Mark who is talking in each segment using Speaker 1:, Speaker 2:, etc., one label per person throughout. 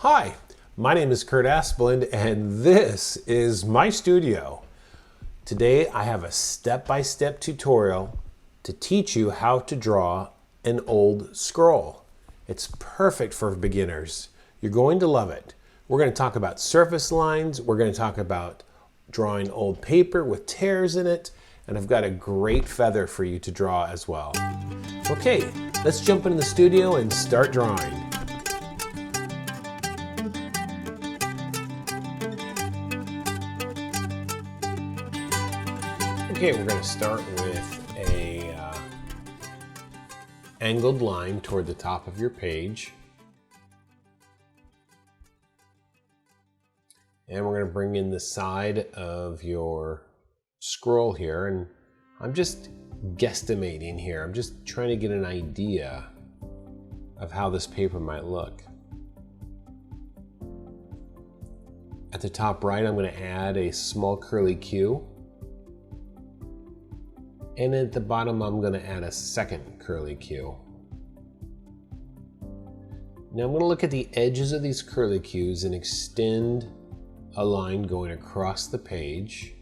Speaker 1: Hi, my name is Kurt Aspland and this is my studio. Today I have a step-by-step tutorial to teach you how to draw an old scroll. It's perfect for beginners. You're going to love it. We're going to talk about surface lines, we're going to talk about drawing old paper with tears in it, and I've got a great feather for you to draw as well. Okay, let's jump into the studio and start drawing. Okay, we're going to start with a angled line toward the top of your page. And we're going to bring in the side of your scroll here, and I'm just guesstimating here. I'm just trying to get an idea of how this paper might look. At the top right, I'm going to add a small curly Q. And at the bottom, I'm going to add a second curly Q. Now I'm going to look at the edges of these curly Qs and extend a line going across the page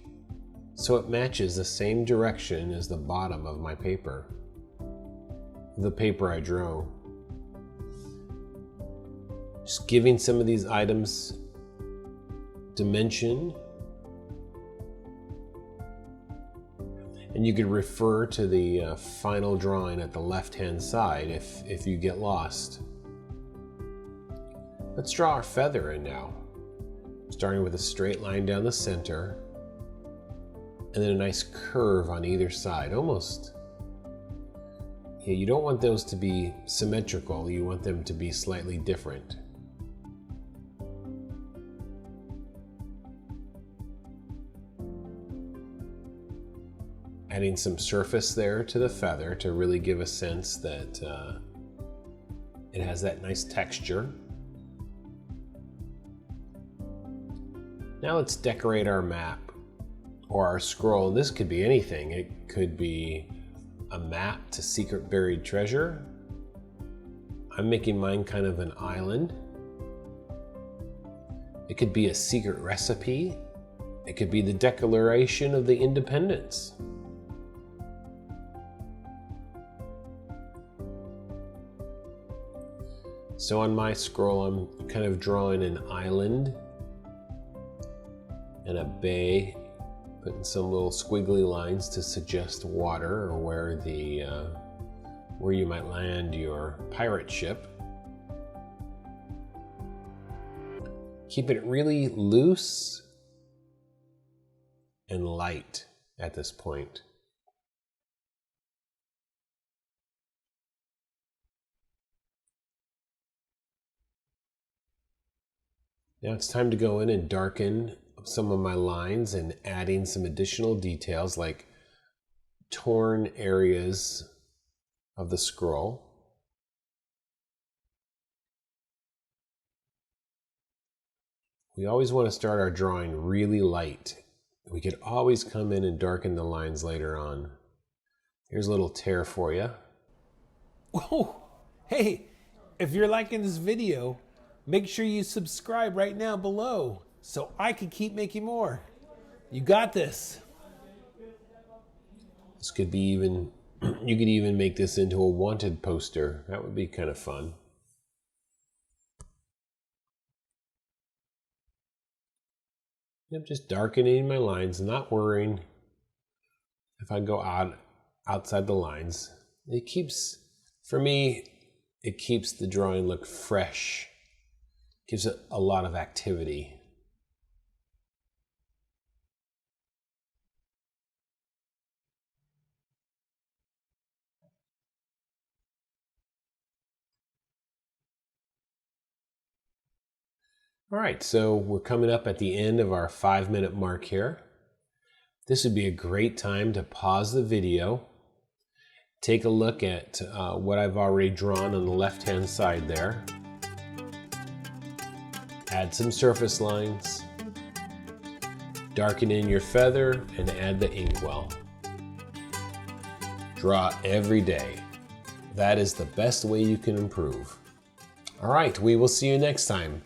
Speaker 1: so it matches the same direction as the bottom of my paper, the paper I drew. Just giving some of these items dimension. And you could refer to the final drawing at the left-hand side if you get lost. Let's draw our feather in now. Starting with a straight line down the center, and then a nice curve on either side, almost. Yeah, you don't want those to be symmetrical, you want them to be slightly different. Adding some surface there to the feather to really give a sense that it has that nice texture. Now let's decorate our map or our scroll. This could be anything. It could be a map to secret buried treasure. I'm making mine kind of an island. It could be a secret recipe. It could be the Declaration of the Independence. So on my scroll, I'm kind of drawing an island and a bay, putting some little squiggly lines to suggest water or where you might land your pirate ship. Keeping it really loose and light at this point. Now it's time to go in and darken some of my lines and adding some additional details like torn areas of the scroll. We always want to start our drawing really light. We could always come in and darken the lines later on. Here's a little tear for you.
Speaker 2: Whoa! Hey, if you're liking this video, make sure you subscribe right now below so I can keep making more. You got this.
Speaker 1: This could be you could even make this into a wanted poster. That would be kind of fun. I'm just darkening my lines, not worrying if I go outside the lines. It keeps, for me, it keeps the drawing look fresh. Gives it a lot of activity. All right, so we're coming up at the end of our 5-minute mark here. This would be a great time to pause the video, take a look at what I've already drawn on the left-hand side there. Add some surface lines, darken in your feather, and add the inkwell. Draw every day. That is the best way you can improve. All right, we will see you next time.